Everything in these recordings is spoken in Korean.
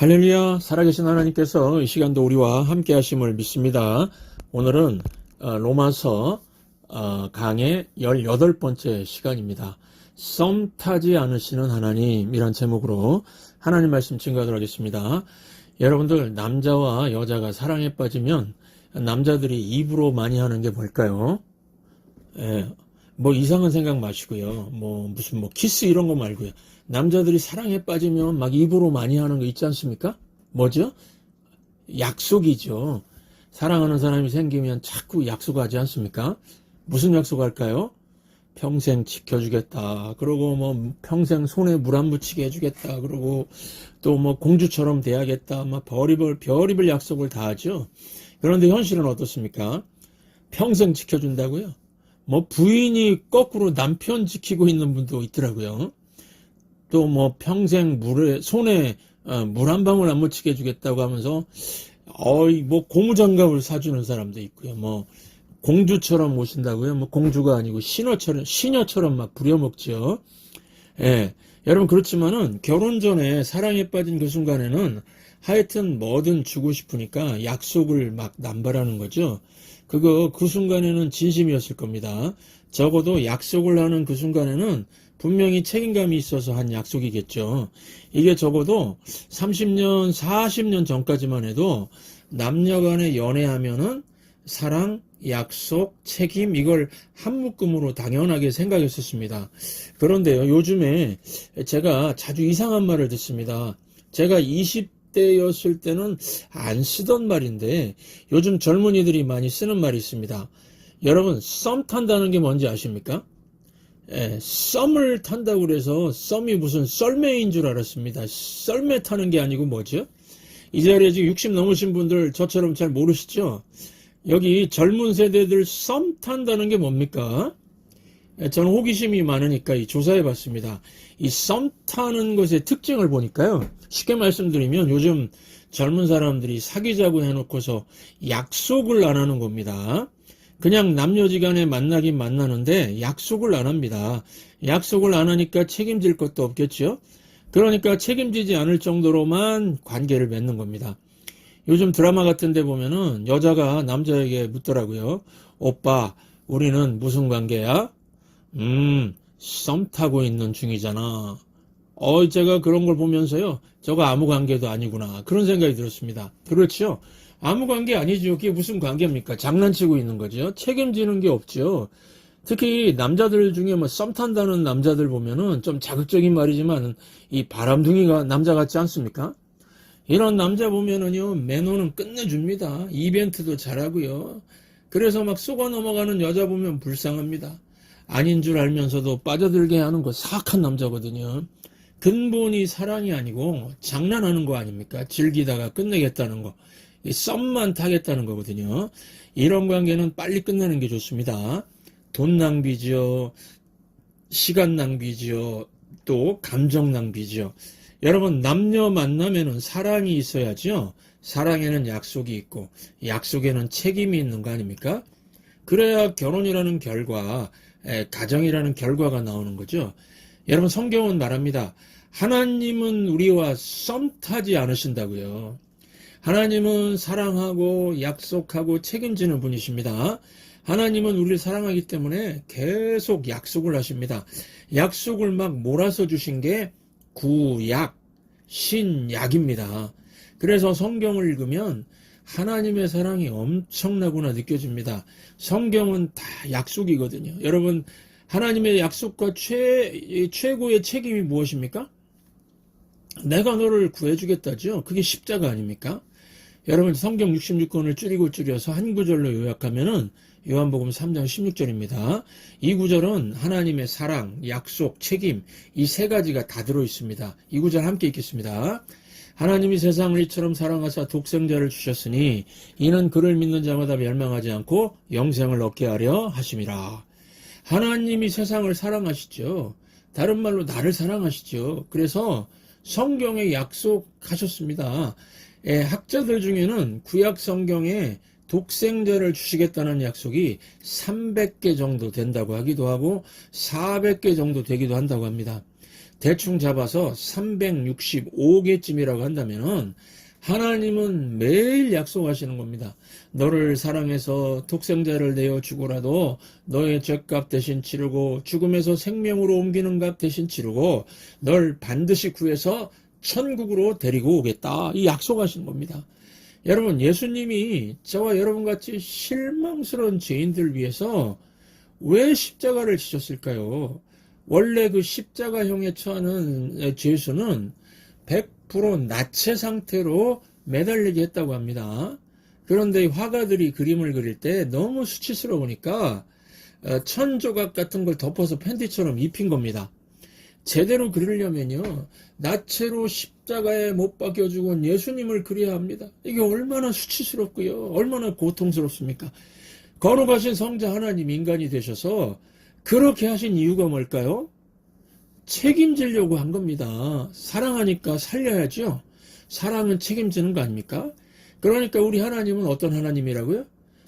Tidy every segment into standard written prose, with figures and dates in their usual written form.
할렐루야, 살아계신 하나님께서 이 시간도 우리와 함께 하심을 믿습니다. 오늘은 로마서 강의 18번째 시간입니다. 썸 타지 않으시는 하나님이란 제목으로 하나님 말씀 증거하도록 하겠습니다. 여러분들, 남자와 여자가 사랑에 빠지면 남자들이 입으로 많이 하는 게 뭘까요? 뭐 이상한 생각 마시고요. 무슨 키스 이런 거 말고요. 남자들이 사랑에 빠지면 막 입으로 많이 하는 거 있지 않습니까? 뭐죠? 약속이죠. 사랑하는 사람이 생기면 자꾸 약속하지 않습니까? 무슨 약속할까요? 평생 지켜주겠다. 그러고 평생 손에 물 안 묻히게 해주겠다. 그러고 또 공주처럼 대하겠다. 막 별의별 약속을 다 하죠. 그런데 현실은 어떻습니까? 평생 지켜준다고요? 부인이 거꾸로 남편 지키고 있는 분도 있더라고요. 또 평생 손에 물 한 방울 안 묻히게 해주겠다고 하면서 고무장갑을 사주는 사람도 있고요. 공주처럼 모신다고요. 공주가 아니고 시녀처럼 막 부려먹죠. 예. 여러분, 그렇지만은 결혼 전에 사랑에 빠진 그 순간에는 하여튼 뭐든 주고 싶으니까 약속을 막 남발하는 거죠. 그 순간에는 진심이었을 겁니다. 적어도 약속을 하는 그 순간에는 분명히 책임감이 있어서 한 약속이겠죠. 이게 적어도 30년, 40년 전까지만 해도 남녀 간에 연애하면은 사랑, 약속, 책임, 이걸 한 묶음으로 당연하게 생각했었습니다. 그런데요, 요즘에 제가 자주 이상한 말을 듣습니다. 제가 20대였을 때는 안 쓰던 말인데 요즘 젊은이들이 많이 쓰는 말이 있습니다. 여러분, 썸 탄다는 게 뭔지 아십니까? 썸을 탄다고 그래서 썸이 무슨 썰매인 줄 알았습니다. 썰매 타는 게 아니고 뭐죠? 이 자리에 지금 60 넘으신 분들 저처럼 잘 모르시죠? 여기 젊은 세대들 썸 탄다는 게 뭡니까? 저는 호기심이 많으니까 조사해 봤습니다. 이 썸 타는 것의 특징을 보니까요. 쉽게 말씀드리면 요즘 젊은 사람들이 사귀자고 해놓고서 약속을 안 하는 겁니다. 그냥 남녀지간에 만나긴 만나는데 약속을 안 합니다. 약속을 안 하니까 책임질 것도 없겠죠. 그러니까 책임지지 않을 정도로만 관계를 맺는 겁니다. 요즘 드라마 같은 데 보면은 여자가 남자에게 묻더라고요. 오빠, 우리는 무슨 관계야? 썸 타고 있는 중이잖아. 제가 그런 걸 보면서요. 저거 아무 관계도 아니구나. 그런 생각이 들었습니다. 그렇죠? 아무 관계 아니죠. 그게 무슨 관계입니까? 장난치고 있는 거죠. 책임지는 게 없죠. 특히 남자들 중에 썸 탄다는 남자들 보면은 좀 자극적인 말이지만 이 바람둥이가 남자 같지 않습니까? 이런 남자 보면은요, 매너는 끝내줍니다. 이벤트도 잘하고요. 그래서 막 속아 넘어가는 여자 보면 불쌍합니다. 아닌 줄 알면서도 빠져들게 하는 거 사악한 남자거든요. 근본이 사랑이 아니고 장난하는 거 아닙니까? 즐기다가 끝내겠다는 거. 이 썸만 타겠다는 거거든요. 이런 관계는 빨리 끝내는 게 좋습니다. 돈 낭비죠. 시간 낭비죠. 또 감정 낭비죠. 여러분, 남녀 만나면은 사랑이 있어야죠. 사랑에는 약속이 있고 약속에는 책임이 있는 거 아닙니까? 그래야 결혼이라는 결과, 가정이라는 결과가 나오는 거죠. 여러분, 성경은 말합니다. 하나님은 우리와 썸 타지 않으신다고요. 하나님은 사랑하고 약속하고 책임지는 분이십니다. 하나님은 우리를 사랑하기 때문에 계속 약속을 하십니다. 약속을 막 몰아서 주신 게 구약, 신약입니다. 그래서 성경을 읽으면 하나님의 사랑이 엄청나구나 느껴집니다. 성경은 다 약속이거든요. 여러분, 하나님의 약속과 최고의 책임이 무엇입니까? 내가 너를 구해주겠다죠. 그게 십자가 아닙니까? 여러분, 성경 66권을 줄여서 한 구절로 요약하면은 요한복음 3장 16절입니다. 이 구절은 하나님의 사랑, 약속, 책임, 이 세 가지가 다 들어있습니다. 이 구절 함께 읽겠습니다. 하나님이 세상을 이처럼 사랑하사 독생자를 주셨으니 이는 그를 믿는 자마다 멸망하지 않고 영생을 얻게 하려 하심이라. 하나님이 세상을 사랑하시죠. 다른 말로 나를 사랑하시죠. 그래서 성경에 약속하셨습니다. 학자들 중에는 구약 성경에 독생자를 주시겠다는 약속이 300개 정도 된다고 하기도 하고 400개 정도 되기도 한다고 합니다. 대충 잡아서 365개쯤이라고 한다면은 하나님은 매일 약속하시는 겁니다. 너를 사랑해서 독생자를 내어 주고라도 너의 죄값 대신 치르고 죽음에서 생명으로 옮기는 값 대신 치르고 널 반드시 구해서 천국으로 데리고 오겠다. 이 약속하시는 겁니다. 여러분, 예수님이 저와 여러분같이 실망스러운 죄인들 위해서 왜 십자가를 지셨을까요? 원래 그 십자가형에 처하는 죄수는 100% 나체 상태로 매달리게 했다고 합니다. 그런데 화가들이 그림을 그릴 때 너무 수치스러우니까 천조각 같은 걸 덮어서 팬티처럼 입힌 겁니다. 제대로 그리려면요, 나체로 십자가에 못 박혀 죽은 예수님을 그려야 합니다. 이게 얼마나 수치스럽고요, 얼마나 고통스럽습니까? 거룩하신 성자 하나님 인간이 되셔서 그렇게 하신 이유가 뭘까요? 책임지려고 한 겁니다. 사랑하니까 살려야죠. 사랑은 책임지는 거 아닙니까? 그러니까 우리 하나님은 어떤 하나님이라고요?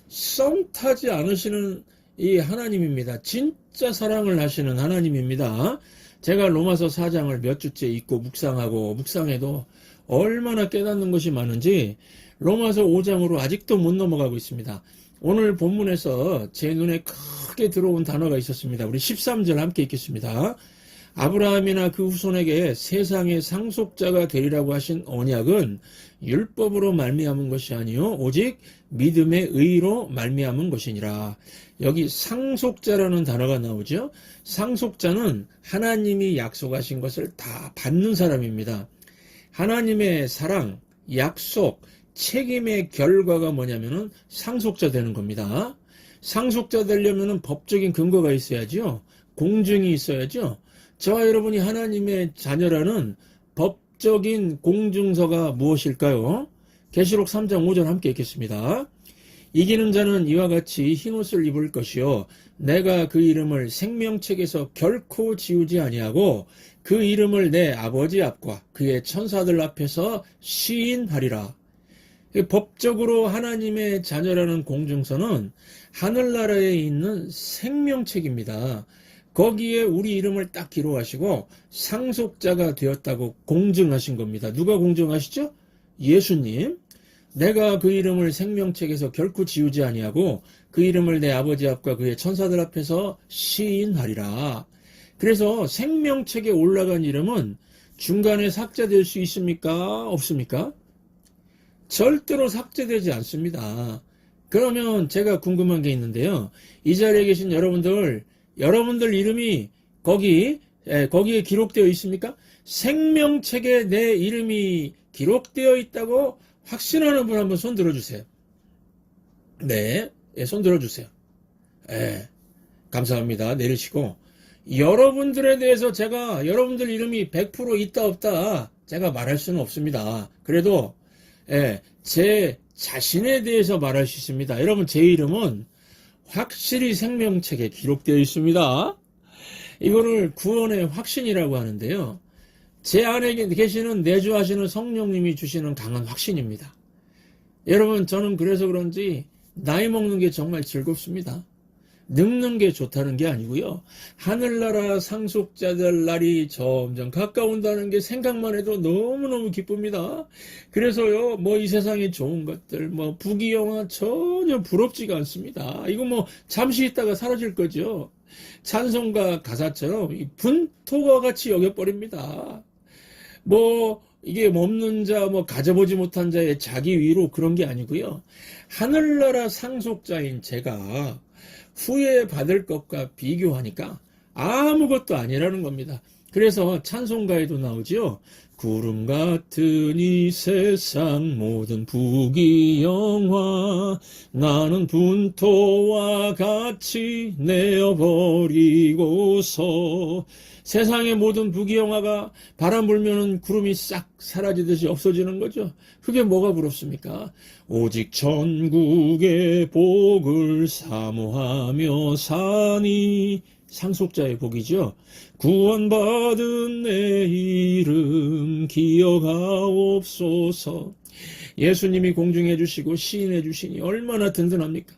썸 타지 않으시는 이 하나님입니다. 진짜 사랑을 하시는 하나님입니다. 제가 로마서 4장을 몇 주째 읽고 묵상해도 얼마나 깨닫는 것이 많은지 로마서 5장으로 아직도 못 넘어가고 있습니다. 오늘 본문에서 제 눈에 크게 들어온 단어가 있었습니다. 우리 13절 함께 읽겠습니다. 아브라함이나 그 후손에게 세상의 상속자가 되리라고 하신 언약은 율법으로 말미암은 것이 아니요 오직 믿음의 의로 말미암은 것이니라. 여기 상속자라는 단어가 나오죠. 상속자는 하나님이 약속하신 것을 다 받는 사람입니다. 하나님의 사랑, 약속, 책임의 결과가 뭐냐면은 상속자 되는 겁니다. 상속자 되려면은 법적인 근거가 있어야죠. 공증이 있어야죠. 저와 여러분이 하나님의 자녀라는 법적인 공증서가 무엇일까요? 계시록 3장 5절 함께 읽겠습니다. 이기는 자는 이와 같이 흰옷을 입을 것이요 내가 그 이름을 생명책에서 결코 지우지 아니하고 그 이름을 내 아버지 앞과 그의 천사들 앞에서 시인하리라. 법적으로 하나님의 자녀라는 공증서는 하늘나라에 있는 생명책입니다. 거기에 우리 이름을 딱 기록하시고 상속자가 되었다고 공증하신 겁니다. 누가 공증하시죠? 예수님. 내가 그 이름을 생명책에서 결코 지우지 아니하고 그 이름을 내 아버지 앞과 그의 천사들 앞에서 시인하리라. 그래서 생명책에 올라간 이름은 중간에 삭제될 수 있습니까? 없습니까? 절대로 삭제되지 않습니다. 그러면 제가 궁금한 게 있는데요. 이 자리에 계신 여러분들 이름이 거기에 기록되어 있습니까? 생명책에 내 이름이 기록되어 있다고 확신하는 분 한번 손 들어주세요. 네, 손 들어주세요. 감사합니다. 내리시고 여러분들에 대해서 제가 여러분들 이름이 100% 있다 없다 제가 말할 수는 없습니다. 그래도 제 자신에 대해서 말할 수 있습니다. 여러분, 제 이름은 확실히 생명책에 기록되어 있습니다. 이거를 구원의 확신이라고 하는데요. 제 안에 계시는 내주하시는 성령님이 주시는 강한 확신입니다. 여러분, 저는 그래서 그런지 나이 먹는 게 정말 즐겁습니다. 늙는 게 좋다는 게 아니고요. 하늘나라 상속자들 날이 점점 가까운다는 게 생각만 해도 너무너무 기쁩니다. 그래서요, 이 세상에 좋은 것들, 부귀영화 전혀 부럽지가 않습니다. 이거 잠시 있다가 사라질 거죠. 찬송가 가사처럼 분토가 같이 여겨버립니다. 이게 없는 자, 가져보지 못한 자의 자기 위로 그런 게 아니고요. 하늘나라 상속자인 제가 후회 받을 것과 비교하니까 아무것도 아니라는 겁니다. 그래서 찬송가에도 나오죠. 구름 같은 이 세상 모든 부귀영화 나는 분토와 같이 내어버리고서. 세상의 모든 부귀영화가 바람 불면은 구름이 싹 사라지듯이 없어지는 거죠. 그게 뭐가 부럽습니까? 오직 천국의 복을 사모하며 사니. 상속자의 복이죠. 구원받은 내 이름 기억하옵소서. 예수님이 공중해 주시고 시인해 주시니 얼마나 든든합니까?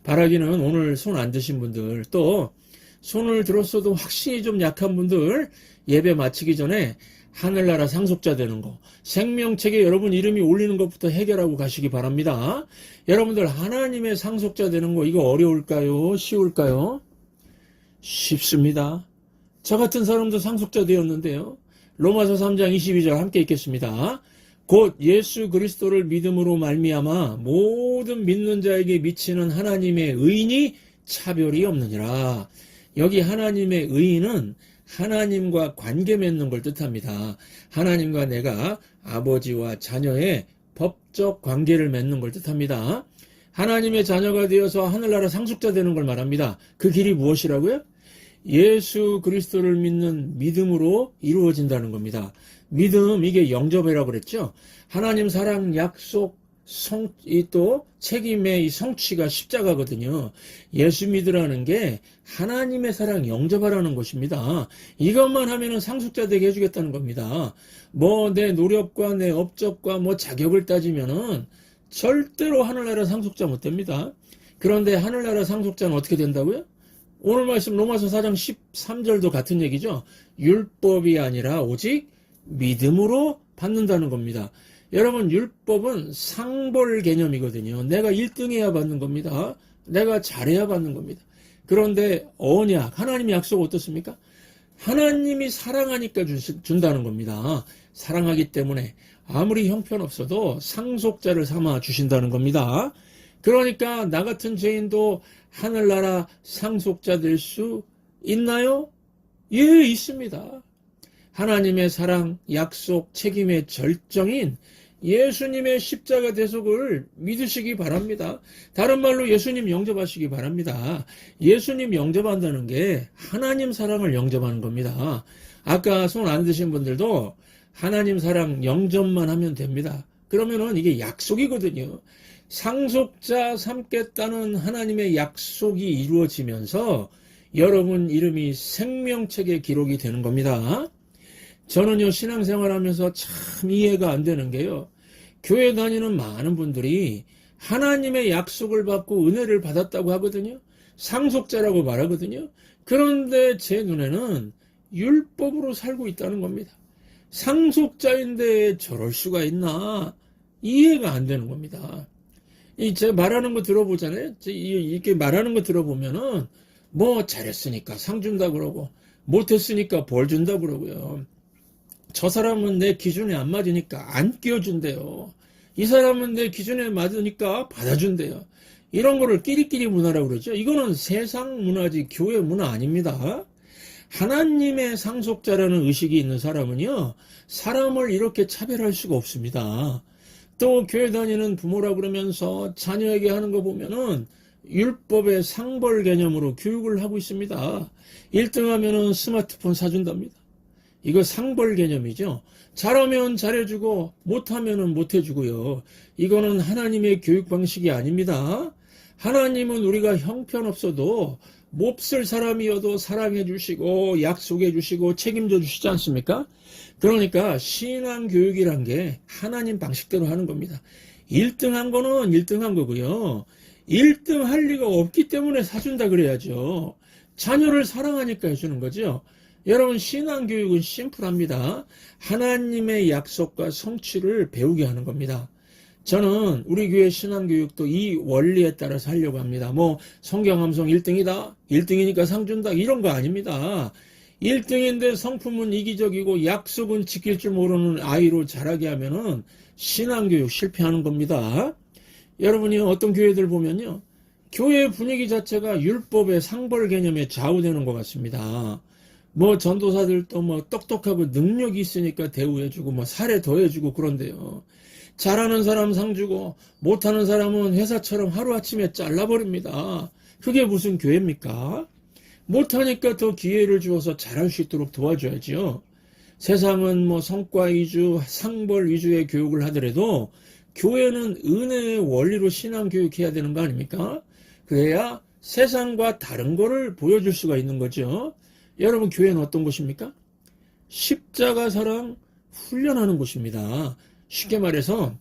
바라기는 오늘 손 안 드신 분들, 또 손을 들었어도 확신이 좀 약한 분들, 예배 마치기 전에 하늘나라 상속자 되는 거, 생명책에 여러분 이름이 올리는 것부터 해결하고 가시기 바랍니다. 여러분들 하나님의 상속자 되는 거 이거 어려울까요? 쉬울까요? 쉽습니다. 저 같은 사람도 상속자 되었는데요. 로마서 3장 22절 함께 읽겠습니다. 곧 예수 그리스도를 믿음으로 말미암아 모든 믿는 자에게 미치는 하나님의 의인이 차별이 없느니라. 여기 하나님의 의인은 하나님과 관계 맺는 걸 뜻합니다. 하나님과 내가 아버지와 자녀의 법적 관계를 맺는 걸 뜻합니다. 하나님의 자녀가 되어서 하늘나라 상속자 되는 걸 말합니다. 그 길이 무엇이라고요? 예수 그리스도를 믿는 믿음으로 이루어진다는 겁니다. 믿음, 이게 영접이라고 그랬죠. 하나님 사랑 약속 또 책임의 이 성취가 십자가거든요. 예수 믿으라는 게 하나님의 사랑 영접하라는 것입니다. 이것만 하면은 상속자 되게 해주겠다는 겁니다. 뭐 내 노력과 내 업적과 뭐 자격을 따지면은 절대로 하늘나라 상속자 못 됩니다. 그런데 하늘나라 상속자는 어떻게 된다고요? 오늘 말씀 로마서 4장 13절도 같은 얘기죠. 율법이 아니라 오직 믿음으로 받는다는 겁니다. 여러분, 율법은 상벌 개념이거든요. 내가 1등해야 받는 겁니다. 내가 잘해야 받는 겁니다. 그런데 언약, 하나님의 약속 어떻습니까? 하나님이 사랑하니까 준다는 겁니다. 사랑하기 때문에 아무리 형편없어도 상속자를 삼아 주신다는 겁니다. 그러니까 나 같은 죄인도 하늘나라 상속자 될 수 있나요? 예, 있습니다. 하나님의 사랑, 약속, 책임의 절정인 예수님의 십자가 대속을 믿으시기 바랍니다. 다른 말로 예수님 영접하시기 바랍니다. 예수님 영접한다는 게 하나님 사랑을 영접하는 겁니다. 아까 손 안 드신 분들도 하나님 사랑 영접만 하면 됩니다. 그러면은 이게 약속이거든요. 상속자 삼겠다는 하나님의 약속이 이루어지면서 여러분 이름이 생명책에 기록이 되는 겁니다. 저는요, 신앙생활하면서 참 이해가 안 되는 게요, 교회 다니는 많은 분들이 하나님의 약속을 받고 은혜를 받았다고 하거든요. 상속자라고 말하거든요. 그런데 제 눈에는 율법으로 살고 있다는 겁니다. 상속자인데 저럴 수가 있나? 이해가 안 되는 겁니다. 제가 말하는 거 들어보잖아요. 이렇게 말하는 거 들어보면은 뭐 잘했으니까 상 준다 그러고 못했으니까 벌 준다 그러고요. 저 사람은 내 기준에 안 맞으니까 안 끼워준대요. 이 사람은 내 기준에 맞으니까 받아준대요. 이런 거를 끼리끼리 문화라고 그러죠. 이거는 세상 문화지 교회 문화 아닙니다. 하나님의 상속자라는 의식이 있는 사람은요, 사람을 이렇게 차별할 수가 없습니다. 또 교회 다니는 부모라 그러면서 자녀에게 하는 거 보면은 율법의 상벌 개념으로 교육을 하고 있습니다. 1등 하면은 스마트폰 사준답니다. 이거 상벌 개념이죠. 잘하면 잘해주고 못하면은 못해주고요. 이거는 하나님의 교육 방식이 아닙니다. 하나님은 우리가 형편없어도 몹쓸 사람이어도 사랑해 주시고 약속해 주시고 책임져 주시지 않습니까? 그러니까 신앙교육이란 게 하나님 방식대로 하는 겁니다. 1등 한 거는 1등 한 거고요. 1등 할 리가 없기 때문에 사준다 그래야죠. 자녀를 사랑하니까 해주는 거죠. 여러분, 신앙교육은 심플합니다. 하나님의 약속과 성취를 배우게 하는 겁니다. 저는 우리 교회 신앙교육도 이 원리에 따라서 하려고 합니다. 뭐 성경함성 1등이다, 1등이니까 상 준다, 이런 거 아닙니다. 1등인데 성품은 이기적이고 약속은 지킬 줄 모르는 아이로 자라게 하면은 신앙교육 실패하는 겁니다. 여러분이 어떤 교회들 보면요, 교회 분위기 자체가 율법의 상벌 개념에 좌우되는 것 같습니다. 뭐 전도사들도 뭐 똑똑하고 능력이 있으니까 대우해주고 뭐 사례 더해주고 그런데요, 잘하는 사람 상 주고 못하는 사람은 회사처럼 하루아침에 잘라버립니다. 그게 무슨 교회입니까? 못하니까 더 기회를 주어서 잘할 수 있도록 도와줘야죠. 세상은 뭐 성과 위주, 상벌 위주의 교육을 하더라도 교회는 은혜의 원리로 신앙교육해야 되는 거 아닙니까? 그래야 세상과 다른 거를 보여줄 수가 있는 거죠. 여러분, 교회는 어떤 곳입니까? 십자가 사랑 훈련하는 곳입니다. 쉽게 말해서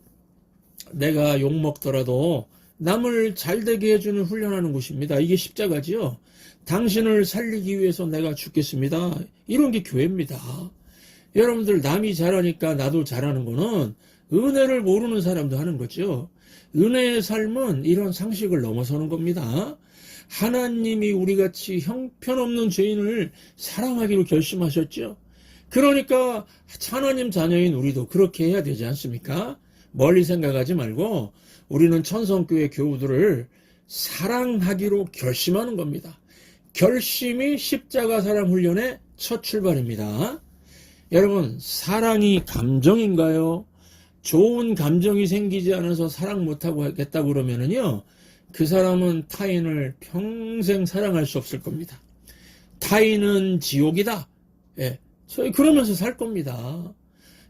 내가 욕먹더라도 남을 잘되게 해주는 훈련하는 곳입니다. 이게 십자가지요. 당신을 살리기 위해서 내가 죽겠습니다. 이런 게 교회입니다. 여러분들 남이 잘하니까 나도 잘하는 거는 은혜를 모르는 사람도 하는 거죠. 은혜의 삶은 이런 상식을 넘어서는 겁니다. 하나님이 우리같이 형편없는 죄인을 사랑하기로 결심하셨죠. 그러니까 하나님 자녀인 우리도 그렇게 해야 되지 않습니까? 멀리 생각하지 말고 우리는 천성교회 교우들을 사랑하기로 결심하는 겁니다. 결심이 십자가 사랑 훈련의 첫 출발입니다. 여러분, 사랑이 감정인가요? 좋은 감정이 생기지 않아서 사랑 못하고 하겠다고 그러면은요, 그 사람은 타인을 평생 사랑할 수 없을 겁니다. 타인은 지옥이다. 예, 저희 그러면서 살 겁니다.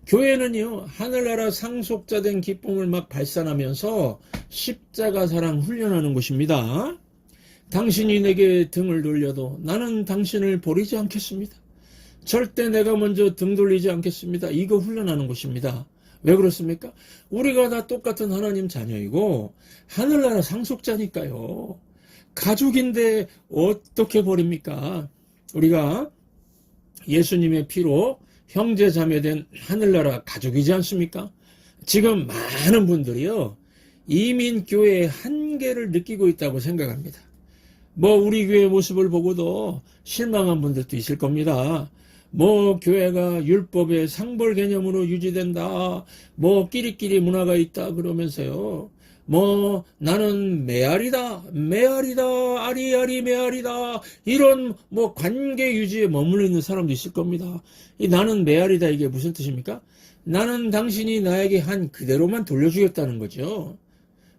교회는요, 하늘나라 상속자 된 기쁨을 막 발산하면서 십자가 사랑 훈련하는 곳입니다. 당신이 내게 등을 돌려도 나는 당신을 버리지 않겠습니다. 절대 내가 먼저 등 돌리지 않겠습니다. 이거 훈련하는 곳입니다. 왜 그렇습니까? 우리가 다 똑같은 하나님 자녀이고 하늘나라 상속자니까요. 가족인데 어떻게 버립니까? 우리가 예수님의 피로 형제 자매된 하늘나라 가족이지 않습니까? 지금 많은 분들이요, 이민교회의 한계를 느끼고 있다고 생각합니다. 뭐 우리 교회 모습을 보고도 실망한 분들도 있을 겁니다. 뭐 교회가 율법의 상벌 개념으로 유지된다, 뭐 끼리끼리 문화가 있다 그러면서요, 뭐 나는 메아리다 아리아리 메아리다, 이런 뭐 관계 유지에 머물러 있는 사람도 있을 겁니다. 이 나는 메아리다, 이게 무슨 뜻입니까? 나는 당신이 나에게 한 그대로만 돌려주겠다는 거죠.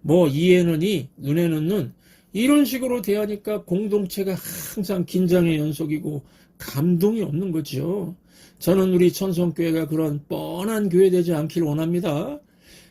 뭐 이에는 이, 눈에는 눈, 이런 식으로 대하니까 공동체가 항상 긴장의 연속이고 감동이 없는 거죠. 저는 우리 천성교회가 그런 뻔한 교회 되지 않길 원합니다.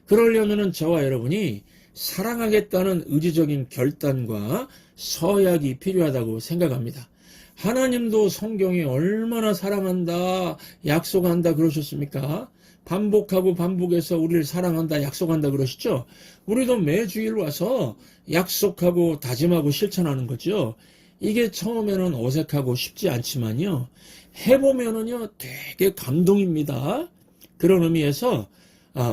그러려면 저와 여러분이 사랑하겠다는 의지적인 결단과 서약이 필요하다고 생각합니다. 하나님도 성경에 얼마나 사랑한다, 약속한다 그러셨습니까? 반복하고 반복해서 우리를 사랑한다, 약속한다 그러시죠? 우리도 매주일 와서 약속하고 다짐하고 실천하는 거죠. 이게 처음에는 어색하고 쉽지 않지만요, 해보면은요 되게 감동입니다. 그런 의미에서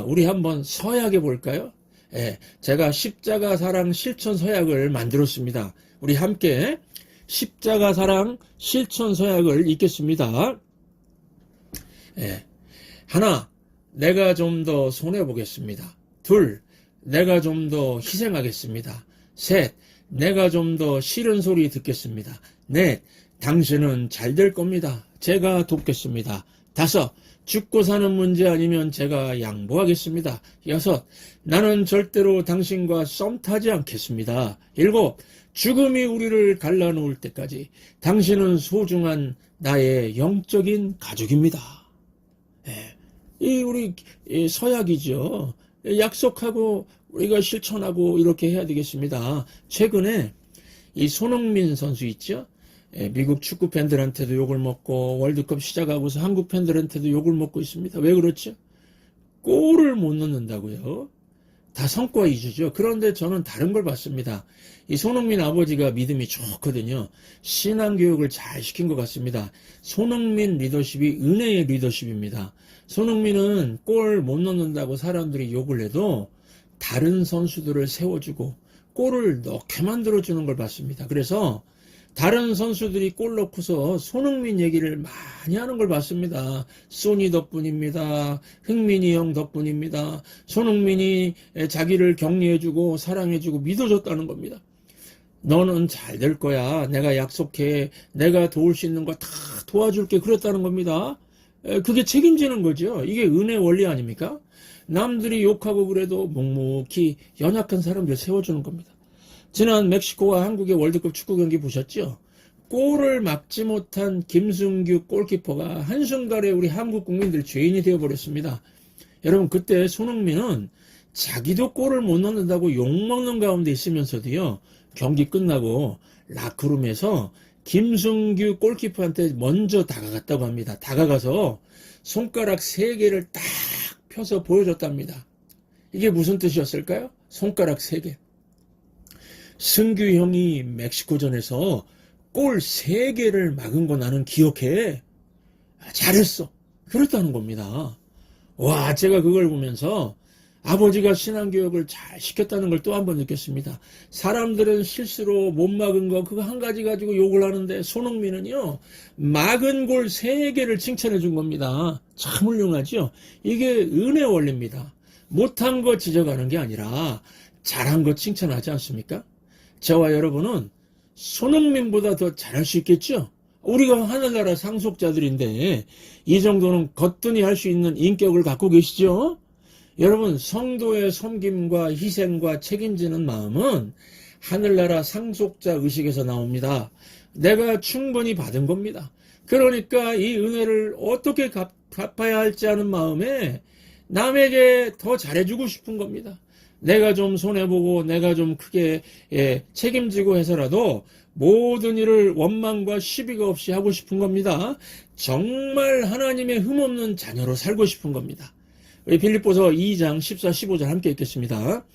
우리 한번 서약해 볼까요? 예, 제가 십자가 사랑 실천 서약을 만들었습니다. 우리 함께 십자가 사랑 실천 서약을 읽겠습니다. 예, 하나, 내가 좀 더 손해보겠습니다. 둘, 내가 좀 더 희생하겠습니다. 셋, 내가 좀 더 싫은 소리 듣겠습니다. 넷, 당신은 잘 될 겁니다. 제가 돕겠습니다. 다섯, 죽고 사는 문제 아니면 제가 양보하겠습니다. 여섯, 나는 절대로 당신과 썸 타지 않겠습니다. 일곱, 죽음이 우리를 갈라놓을 때까지 당신은 소중한 나의 영적인 가족입니다. 예, 이 우리 서약이죠. 약속하고 우리가 실천하고 이렇게 해야 되겠습니다. 최근에 이 손흥민 선수 있죠? 미국 축구 팬들한테도 욕을 먹고 월드컵 시작하고서 한국 팬들한테도 욕을 먹고 있습니다. 왜 그렇죠? 골을 못 넣는다고요. 다 성과 위주죠. 그런데 저는 다른 걸 봤습니다. 이 손흥민 아버지가 믿음이 좋거든요. 신앙교육을 잘 시킨 것 같습니다. 손흥민 리더십이 은혜의 리더십입니다. 손흥민은 골 못 넣는다고 사람들이 욕을 해도 다른 선수들을 세워주고 골을 넣게 만들어주는 걸 봤습니다. 그래서 다른 선수들이 골 넣고서 손흥민 얘기를 많이 하는 걸 봤습니다. 소니 덕분입니다. 흥민이 형 덕분입니다. 손흥민이 자기를 격려해주고 사랑해주고 믿어줬다는 겁니다. 너는 잘 될 거야. 내가 약속해. 내가 도울 수 있는 거 다 도와줄게. 그랬다는 겁니다. 그게 책임지는 거죠. 이게 은혜 원리 아닙니까? 남들이 욕하고 그래도 묵묵히 연약한 사람들 세워주는 겁니다. 지난 멕시코와 한국의 월드컵 축구 경기 보셨죠? 골을 막지 못한 김승규 골키퍼가 한순간에 우리 한국 국민들 죄인이 되어버렸습니다. 여러분, 그때 손흥민은 자기도 골을 못 넣는다고 욕먹는 가운데 있으면서도요, 경기 끝나고 라크룸에서 김승규 골키퍼한테 먼저 다가갔다고 합니다. 다가가서 손가락 3개를 딱 펴서 보여줬답니다. 이게 무슨 뜻이었을까요? 손가락 3개. 승규 형이 멕시코전에서 골 3개를 막은 거 나는 기억해. 잘했어. 그랬다는 겁니다. 와, 제가 그걸 보면서 아버지가 신앙교육을 잘 시켰다는 걸 또 한 번 느꼈습니다. 사람들은 실수로 못 막은 거 그거 한 가지 가지고 욕을 하는데 손흥민은요, 막은 골 3개를 칭찬해 준 겁니다. 참 훌륭하죠? 이게 은혜 원리입니다. 못한 거 지적하는 게 아니라 잘한 거 칭찬하지 않습니까? 저와 여러분은 손흥민보다 더 잘할 수 있겠죠? 우리가 하늘나라 상속자들인데 이 정도는 거뜬히 할 수 있는 인격을 갖고 계시죠? 여러분, 성도의 섬김과 희생과 책임지는 마음은 하늘나라 상속자 의식에서 나옵니다. 내가 충분히 받은 겁니다. 그러니까 이 은혜를 어떻게 갚아야 할지 하는 마음에 남에게 더 잘해주고 싶은 겁니다. 내가 좀 손해보고 내가 좀 크게 책임지고 해서라도 모든 일을 원망과 시비가 없이 하고 싶은 겁니다. 정말 하나님의 흠없는 자녀로 살고 싶은 겁니다. 우리 빌립보서 2장 14, 15절 함께 읽겠습니다.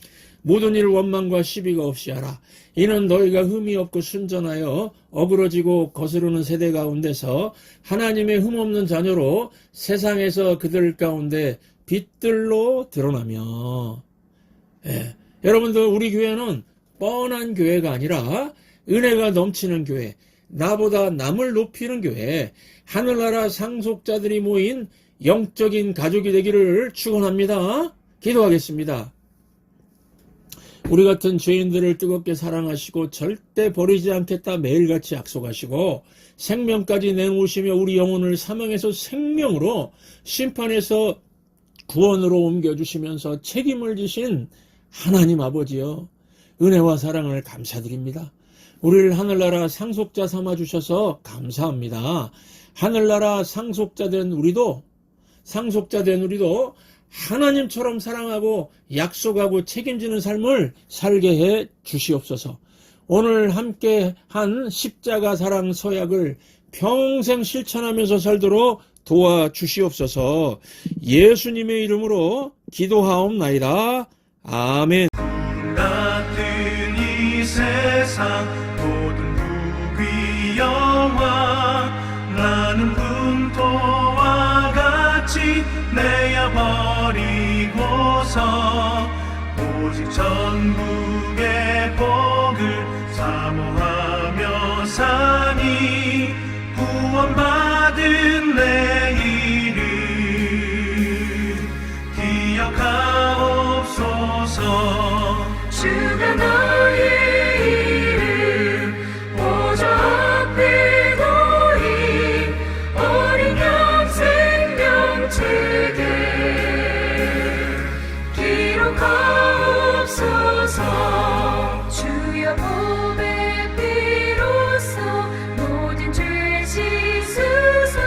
모든 일을 원망과 시비가 없이 하라. 이는 너희가 흠이 없고 순전하여 어그러지고 거스르는 세대 가운데서 하나님의 흠없는 자녀로 세상에서 그들 가운데 빛들로 드러나며. 여러분들, 우리 교회는 뻔한 교회가 아니라 은혜가 넘치는 교회, 나보다 남을 높이는 교회, 하늘나라 상속자들이 모인 영적인 가족이 되기를 축원합니다. 기도하겠습니다. 우리 같은 죄인들을 뜨겁게 사랑하시고 절대 버리지 않겠다 매일같이 약속하시고 생명까지 내놓으시며 우리 영혼을 사망에서 생명으로 심판에서 구원으로 옮겨주시면서 책임을 지신 하나님 아버지여, 은혜와 사랑을 감사드립니다. 우리를 하늘나라 상속자 삼아주셔서 감사합니다. 하늘나라 상속자 된 우리도 하나님처럼 사랑하고 약속하고 책임지는 삶을 살게 해 주시옵소서. 오늘 함께 한 십자가 사랑 서약을 평생 실천하면서 살도록 도와주시옵소서. 예수님의 이름으로 기도하옵나이다. 아멘. 같은 이 세상 모든 부귀 영화 나는 분토와 같이 내어버리고서 오직 전국의 복을 사모하며 사니 구원받은 내일을 기억하옵소서. 주가 너의 이름 보좌 앞에 놓인 어린 양 생명책에 기록하옵소서. 주여 보배 피로써 모든 죄 씻으소.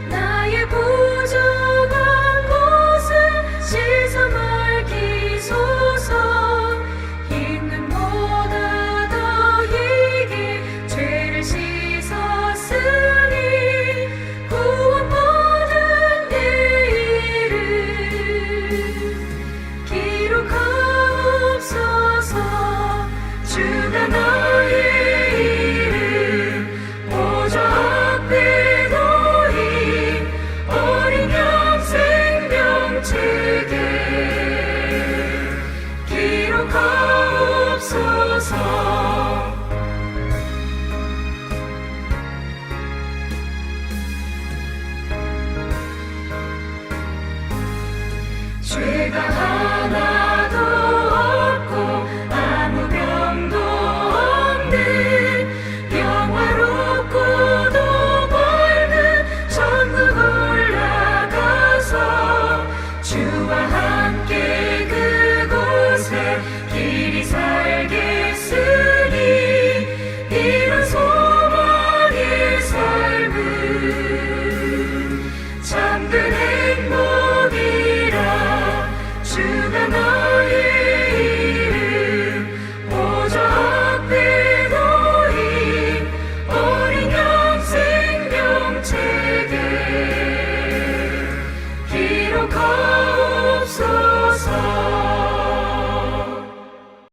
나의 부족한 곳을 씻어 밝히소서. 있는 보다 더이게 죄를 씻었으니 구원받은 내일을 기록하옵소서. 주가 너의 이름 보좌 앞에 놓인 어린 양 생명책에 기록하옵소서.